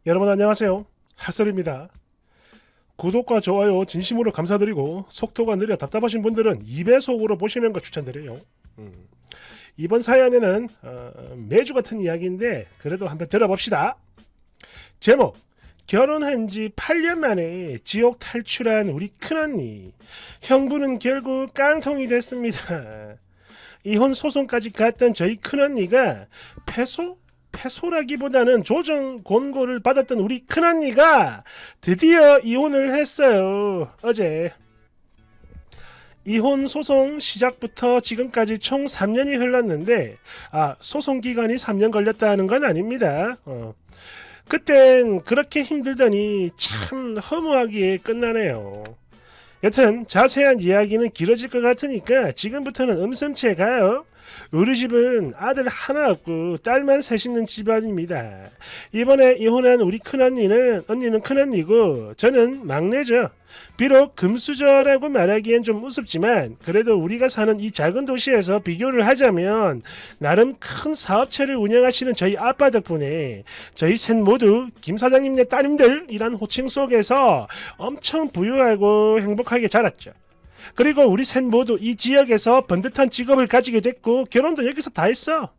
여러분 안녕하세요. 핫설입니다. 구독과 좋아요 진심으로 감사드리고 속도가 느려 답답하신 분들은 2배속으로 보시는 거 추천드려요. 이번 사연에는 매주 같은 이야기인데 그래도 한번 들어봅시다. 제목 결혼한 지 8년 만에 지옥 탈출한 우리 큰언니. 형부는 결국 깡통이 됐습니다. 이혼 소송까지 갔던 저희 큰언니가 패소라기보다는 조정 권고를 받았던 우리 큰언니가 드디어 이혼을 했어요. 어제. 이혼 소송 시작부터 지금까지 총 3년이 흘렀는데 소송 기간이 3년 걸렸다는 건 아닙니다. 그땐 그렇게 힘들더니 참 허무하게 끝나네요. 여튼 자세한 이야기는 길어질 것 같으니까 지금부터는 음성체 가요. 우리 집은 아들 하나 없고 딸만 셋 있는 집안입니다. 이번에 이혼한 우리 큰언니는 큰언니고 저는 막내죠. 비록 금수저라고 말하기엔 좀 우습지만 그래도 우리가 사는 이 작은 도시에서 비교를 하자면 나름 큰 사업체를 운영하시는 저희 아빠 덕분에 저희 셋 모두 김 사장님네 따님들이란 호칭 속에서 엄청 부유하고 행복하게 자랐죠. 그리고 우리 셋 모두 이 지역에서 번듯한 직업을 가지게 됐고 결혼도 여기서 다 했어.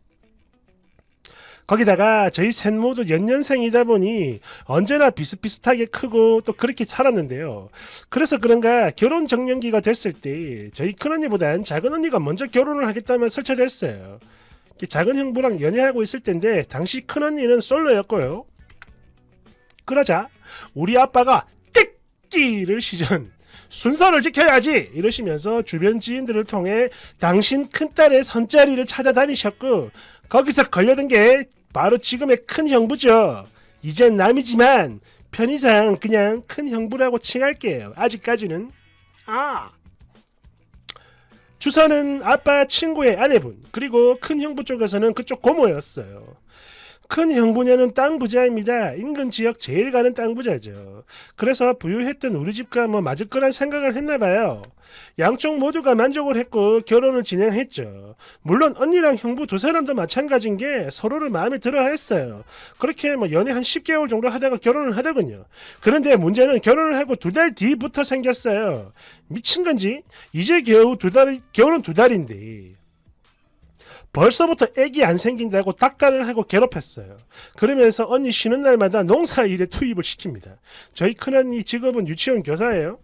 거기다가 저희 셋 모두 연년생이다 보니 언제나 비슷비슷하게 크고 또 그렇게 살았는데요. 그래서 그런가 결혼 정년기가 됐을 때 저희 큰언니보단 작은언니가 먼저 결혼을 하겠다며 설쳐댔어요. 작은 형부랑 연애하고 있을 텐데 당시 큰언니는 솔로였고요. 그러자 우리 아빠가 띠끼를 시전. 순서를 지켜야지 이러시면서 주변 지인들을 통해 당신 큰딸의 선자리를 찾아다니셨고 거기서 걸려든 게 바로 지금의 큰 형부죠. 이젠 남이지만 편의상 그냥 큰 형부라고 칭할게요. 아직까지는. 주선은 아빠 친구의 아내분 그리고 큰 형부 쪽에서는 그쪽 고모였어요. 큰 형부녀는 땅 부자입니다. 인근 지역 제일 가는 땅 부자죠. 그래서 부유했던 우리 집과 맞을 거란 생각을 했나봐요. 양쪽 모두가 만족을 했고 결혼을 진행했죠. 물론 언니랑 형부 두 사람도 마찬가지인 게 서로를 마음에 들어 했어요. 그렇게 연애 한 10개월 정도 하다가 결혼을 하더군요. 그런데 문제는 결혼을 하고 2달 뒤부터 생겼어요. 미친 건지 이제 겨우 결혼 2달인데 벌써부터 애기 안 생긴다고 닥달을 하고 괴롭혔어요. 그러면서 언니 쉬는 날마다 농사일에 투입을 시킵니다. 저희 큰언니 직업은 유치원 교사예요.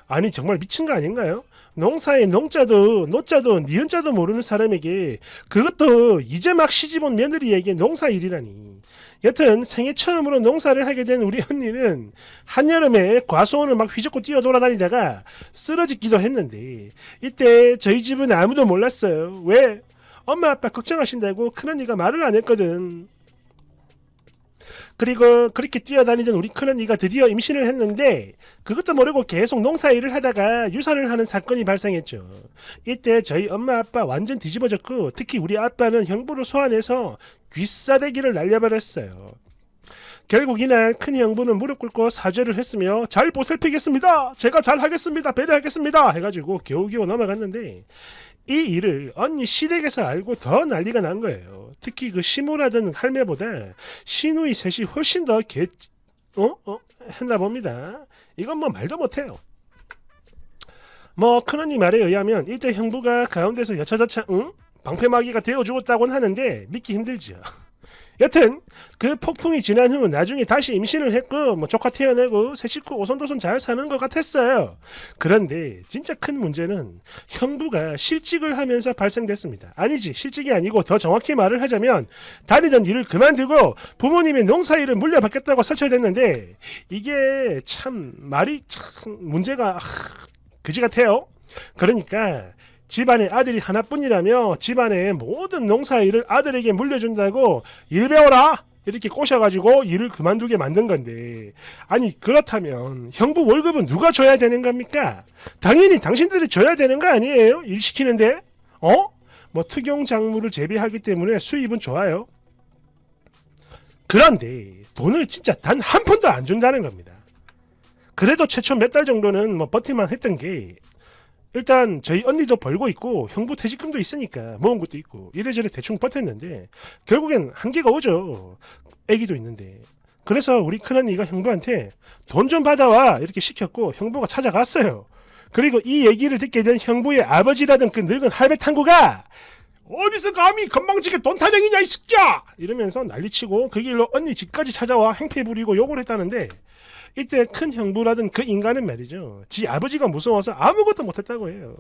아니 정말 미친 거 아닌가요? 농사의 농자도 노자도 니은자도 모르는 사람에게 그것도 이제 막 시집온 며느리에게 농사일이라니. 여튼 생애 처음으로 농사를 하게 된 우리 언니는 한여름에 과수원을 막 휘젓고 뛰어 돌아다니다가 쓰러지기도 했는데 이때 저희 집은 아무도 몰랐어요. 왜? 엄마 아빠 걱정하신다고 큰언니가 말을 안 했거든. 그리고 그렇게 뛰어다니던 우리 큰언니가 드디어 임신을 했는데 그것도 모르고 계속 농사일을 하다가 유산을 하는 사건이 발생했죠. 이때 저희 엄마 아빠 완전 뒤집어졌고 특히 우리 아빠는 형부를 소환해서 귀싸대기를 날려버렸어요. 결국 이날 큰 형부는 무릎 꿇고 사죄를 했으며 잘 보살피겠습니다. 제가 잘 하겠습니다. 배려하겠습니다. 해가지고 겨우겨우 넘어갔는데 이 일을 언니 시댁에서 알고 더 난리가 난 거예요. 특히 그 시모라던 할매보다 시누이 셋이 훨씬 더 했나 봅니다. 이건 말도 못해요. 큰언니 말에 의하면 이때 형부가 가운데서 여차저차 방패막이가 되어 주었다곤 하는데 믿기 힘들지요. 여튼 그 폭풍이 지난 후 나중에 다시 임신을 했고 조카 태어나고 새 식구 오손도손 잘 사는 것 같았어요. 그런데 진짜 큰 문제는 형부가 실직을 하면서 발생됐습니다. 아니지 실직이 아니고 더 정확히 말을 하자면 다니던 일을 그만두고 부모님의 농사일을 물려받겠다고 설쳐댔는데 이게 참 말이 참 문제가 그지 같아요. 그러니까 집안에 아들이 하나뿐이라며 집안의 모든 농사일을 아들에게 물려준다고 일 배워라 이렇게 꼬셔가지고 일을 그만두게 만든 건데 아니 그렇다면 형부 월급은 누가 줘야 되는 겁니까? 당연히 당신들이 줘야 되는 거 아니에요? 일 시키는데 특용 작물을 재배하기 때문에 수입은 좋아요. 그런데 돈을 진짜 단 한 푼도 안 준다는 겁니다. 그래도 최초 몇 달 정도는 버틸만 했던 게 일단 저희 언니도 벌고 있고 형부 퇴직금도 있으니까 모은 것도 있고 이래저래 대충 버텼는데 결국엔 한계가 오죠. 애기도 있는데. 그래서 우리 큰언니가 형부한테 돈 좀 받아와 이렇게 시켰고 형부가 찾아갔어요. 그리고 이 얘기를 듣게 된 형부의 아버지라던 그 늙은 할배 탕구가 어디서 감히 건방지게 돈 타령이냐 이 새끼야 이러면서 난리치고 그 길로 언니 집까지 찾아와 행패 부리고 욕을 했다는데, 이때 큰 형부라던 그 인간은 말이죠, 지 아버지가 무서워서 아무것도 못했다고 해요.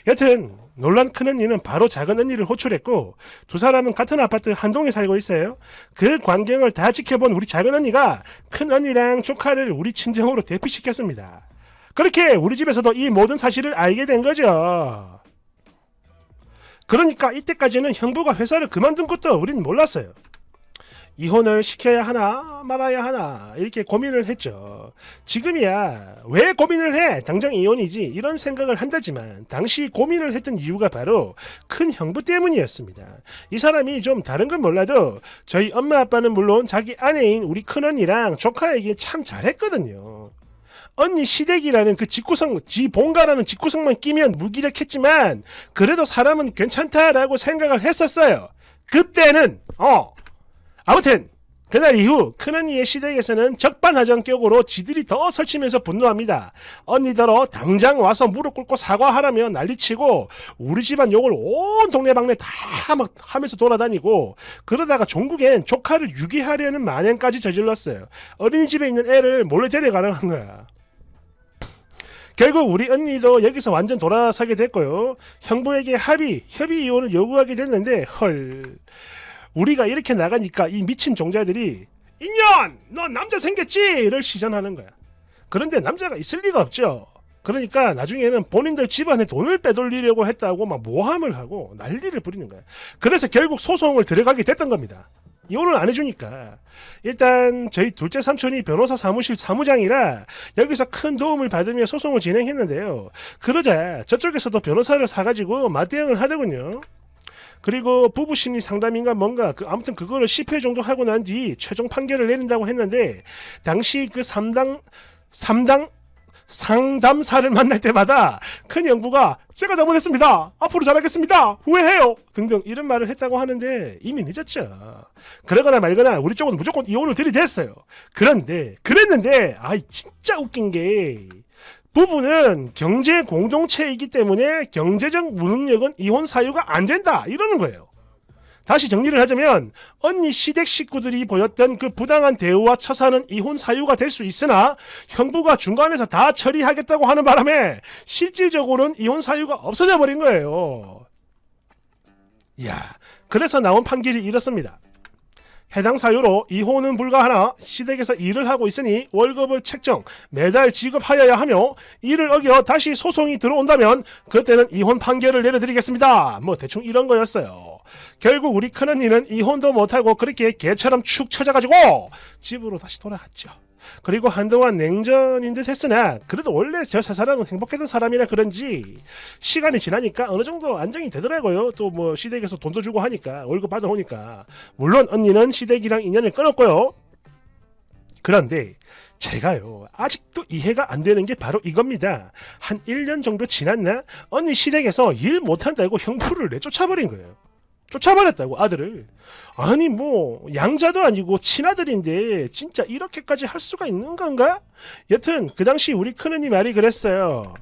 여튼 놀란 큰언니는 바로 작은언니를 호출했고, 두 사람은 같은 아파트 한 동에 살고 있어요. 그 광경을 다 지켜본 우리 작은언니가 큰언니랑 조카를 우리 친정으로 대피시켰습니다. 그렇게 우리 집에서도 이 모든 사실을 알게 된 거죠. 그러니까 이때까지는 형부가 회사를 그만둔 것도 우린 몰랐어요. 이혼을 시켜야 하나 말아야 하나 이렇게 고민을 했죠. 지금이야 왜 고민을 해, 당장 이혼이지 이런 생각을 한다지만 당시 고민을 했던 이유가 바로 큰 형부 때문이었습니다. 이 사람이 좀 다른 건 몰라도 저희 엄마 아빠는 물론 자기 아내인 우리 큰언니랑 조카에게 참 잘했거든요. 언니 시댁이라는 그 직구성, 지 본가라는 직구성만 끼면 무기력했지만 그래도 사람은 괜찮다라고 생각을 했었어요. 그때는 아무튼 그날 이후 큰언니의 시댁에서는 적반하장격으로 지들이 더 설치면서 분노합니다. 언니더러 당장 와서 무릎 꿇고 사과하라며 난리치고 우리 집안 욕을 온 동네방네 다 막 하면서 돌아다니고, 그러다가 종국엔 조카를 유기하려는 만행까지 저질렀어요. 어린이집에 있는 애를 몰래 데려가려고 한 거야. 결국 우리 언니도 여기서 완전 돌아서게 됐고요. 형부에게 협의 이혼을 요구하게 됐는데 헐, 우리가 이렇게 나가니까 이 미친 종자들이 인연 너 남자 생겼지를 시전하는 거야. 그런데 남자가 있을 리가 없죠. 그러니까 나중에는 본인들 집안에 돈을 빼돌리려고 했다고 막 모함을 하고 난리를 부리는 거야. 그래서 결국 소송을 들어가게 됐던 겁니다. 이혼을 안 해주니까. 일단 저희 둘째 삼촌이 변호사 사무실 사무장이라 여기서 큰 도움을 받으며 소송을 진행했는데요. 그러자 저쪽에서도 변호사를 사가지고 맞대응을 하더군요. 그리고 부부 심리 상담인가 뭔가 아무튼 그거를 10회 정도 하고 난 뒤 최종 판결을 내린다고 했는데, 당시 그 상담사를 만날 때마다 큰 형부가 제가 잘못했습니다, 앞으로 잘하겠습니다, 후회해요 등등 이런 말을 했다고 하는데 이미 늦었죠. 그러거나 말거나 우리 쪽은 무조건 이혼을 들이댔어요. 그랬는데 진짜 웃긴 게 부부는 경제 공동체이기 때문에 경제적 무능력은 이혼 사유가 안 된다 이러는 거예요. 다시 정리를 하자면 언니 시댁 식구들이 보였던 그 부당한 대우와 처사는 이혼 사유가 될 수 있으나 형부가 중간에서 다 처리하겠다고 하는 바람에 실질적으로는 이혼 사유가 없어져 버린 거예요. 이야, 그래서 나온 판결이 이렇습니다. 해당 사유로 이혼은 불가하나 시댁에서 일을 하고 있으니 월급을 책정 매달 지급하여야 하며, 이를 어겨 다시 소송이 들어온다면 그때는 이혼 판결을 내려드리겠습니다. 뭐 대충 이런 거였어요. 결국 우리 큰언니는 이혼도 못하고 그렇게 개처럼 축 처져가지고 집으로 다시 돌아갔죠. 그리고 한동안 냉전인 듯 했으나 그래도 원래 저 사람은 행복했던 사람이라 그런지 시간이 지나니까 어느 정도 안정이 되더라고요. 또 뭐 시댁에서 돈도 주고 하니까, 월급 받아오니까. 물론 언니는 시댁이랑 인연을 끊었고요. 그런데 제가요 아직도 이해가 안 되는 게 바로 이겁니다. 한 1년 정도 지났나 언니 시댁에서 일 못한다고 형부를 내쫓아버린 거예요. 쫓아버렸다고, 아들을. 아니 뭐 양자도 아니고 친아들인데 진짜 이렇게까지 할 수가 있는 건가? 여튼 그 당시 우리 큰언니 말이 그랬어요.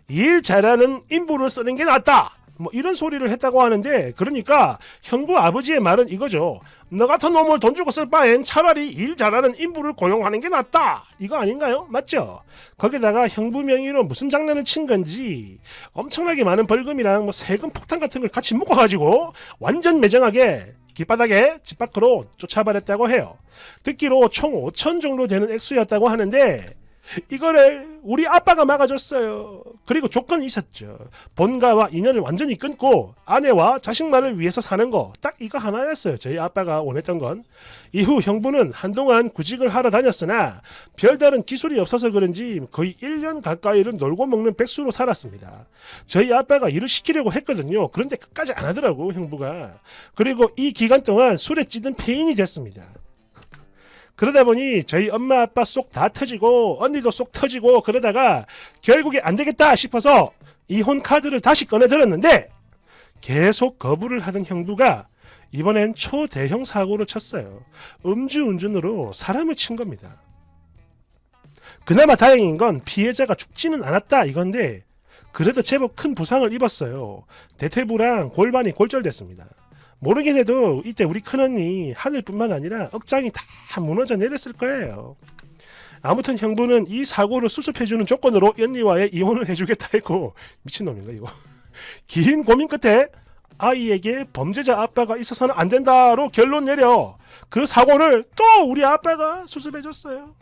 일 잘하는 인부를 쓰는 게 낫다, 뭐 이런 소리를 했다고 하는데, 그러니까 형부 아버지의 말은 이거죠. 너 같은 놈을 돈 주고 쓸 바엔 차라리 일 잘하는 인부를 고용하는 게 낫다, 이거 아닌가요? 맞죠? 거기다가 형부 명의로 무슨 장난을 친 건지 엄청나게 많은 벌금이랑 뭐 세금 폭탄 같은 걸 같이 묶어가지고 완전 매정하게 길바닥에 집 밖으로 쫓아버렸다고 해요. 듣기로 총 5천 정도 되는 액수였다고 하는데 이거를 우리 아빠가 막아줬어요. 그리고 조건이 있었죠. 본가와 인연을 완전히 끊고 아내와 자식만을 위해서 사는 거, 딱 이거 하나였어요. 저희 아빠가 원했던 건. 이후 형부는 한동안 구직을 하러 다녔으나 별다른 기술이 없어서 그런지 거의 1년 가까이를 놀고 먹는 백수로 살았습니다. 저희 아빠가 일을 시키려고 했거든요. 그런데 끝까지 안 하더라고 형부가. 그리고 이 기간 동안 술에 찌든 폐인이 됐습니다. 그러다 보니 저희 엄마 아빠 쏙 다 터지고 언니도 쏙 터지고, 그러다가 결국에 안 되겠다 싶어서 이혼 카드를 다시 꺼내들었는데 계속 거부를 하던 형부가 이번엔 초대형 사고를 쳤어요. 음주운전으로 사람을 친 겁니다. 그나마 다행인 건 피해자가 죽지는 않았다 이건데 그래도 제법 큰 부상을 입었어요. 대퇴부랑 골반이 골절됐습니다. 모르긴 해도 이때 우리 큰언니 하늘뿐만 아니라 억장이 다 무너져 내렸을 거예요. 아무튼 형부는 이 사고를 수습해주는 조건으로 언니와의 이혼을 해주겠다 했고 미친놈인가 이거. 긴 고민 끝에 아이에게 범죄자 아빠가 있어서는 안 된다로 결론 내려 그 사고를 또 우리 아빠가 수습해줬어요.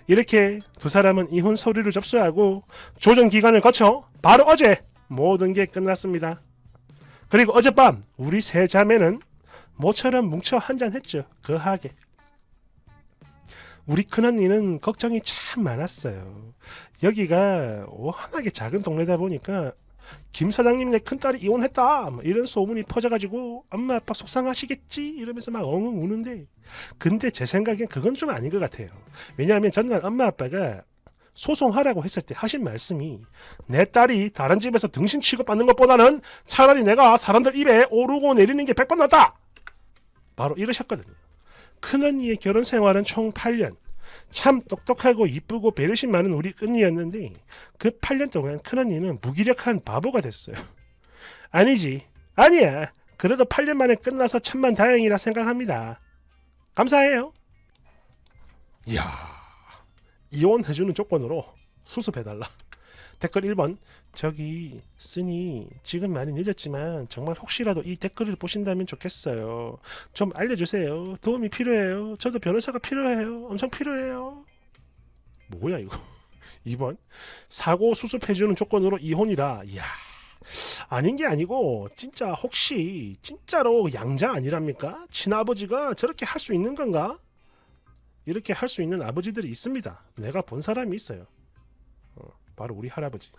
이렇게 두 사람은 이혼 서류를 접수하고 조정 기간을 거쳐 바로 어제 모든 게 끝났습니다. 그리고 어젯밤 우리 세 자매는 모처럼 뭉쳐 한잔했죠. 거하게. 우리 큰언니는 걱정이 참 많았어요. 여기가 워낙에 작은 동네다 보니까 김 사장님 내 큰딸이 이혼했다 뭐 이런 소문이 퍼져가지고 엄마 아빠 속상하시겠지 이러면서 막 엉엉 우는데 근데 제 생각엔 그건 좀 아닌 것 같아요. 왜냐하면 전날 엄마 아빠가 소송하라고 했을 때 하신 말씀이 내 딸이 다른 집에서 등신 취급받는 것보다는 차라리 내가 사람들 입에 오르고 내리는 게 100번 낫다 바로 이러셨거든요. 큰언니의 결혼 생활은 총 8년. 참 똑똑하고 이쁘고 배려심 많은 우리 언니였는데 그 8년 동안 큰언니는 무기력한 바보가 됐어요. 아니지. 아니야. 그래도 8년 만에 끝나서 천만다행이라 생각합니다. 감사해요. 이야. 이혼해주는 조건으로 수습해달라. 댓글 1번. 저기 쓰니 지금 많이 늦었지만 정말 혹시라도 이 댓글을 보신다면 좋겠어요. 좀 알려주세요. 도움이 필요해요. 저도 변호사가 필요해요. 엄청 필요해요. 뭐야 이거. 2번. 사고 수습해주는 조건으로 이혼이라. 이야. 아닌 게 아니고 진짜 혹시 진짜로 양자 아니랍니까? 친아버지가 저렇게 할 수 있는 건가? 이렇게 할 수 있는 아버지들이 있습니다. 내가 본 사람이 있어요. 바로 우리 할아버지.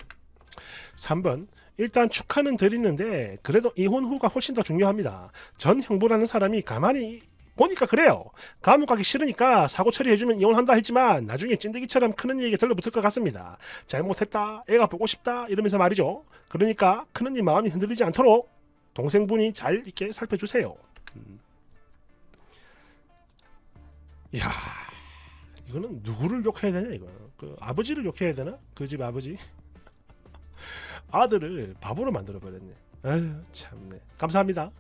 3번. 일단 축하는 드리는데 그래도 이혼 후가 훨씬 더 중요합니다. 전 형부라는 사람이 가만히 보니까 그래요. 감옥 가기 싫으니까 사고 처리해주면 이혼한다 했지만 나중에 찐득이처럼 큰언니에게 들러붙을 것 같습니다. 잘못했다, 애가 보고 싶다 이러면서 말이죠. 그러니까 큰언니 마음이 흔들리지 않도록 동생분이 잘 있게 살펴주세요. 이야, 이거는 누구를 욕해야 되냐 이거. 그 아버지를 욕해야 되나? 그 집 아버지. 아들을 바보로 만들어 버렸네. 아유 참네. 감사합니다.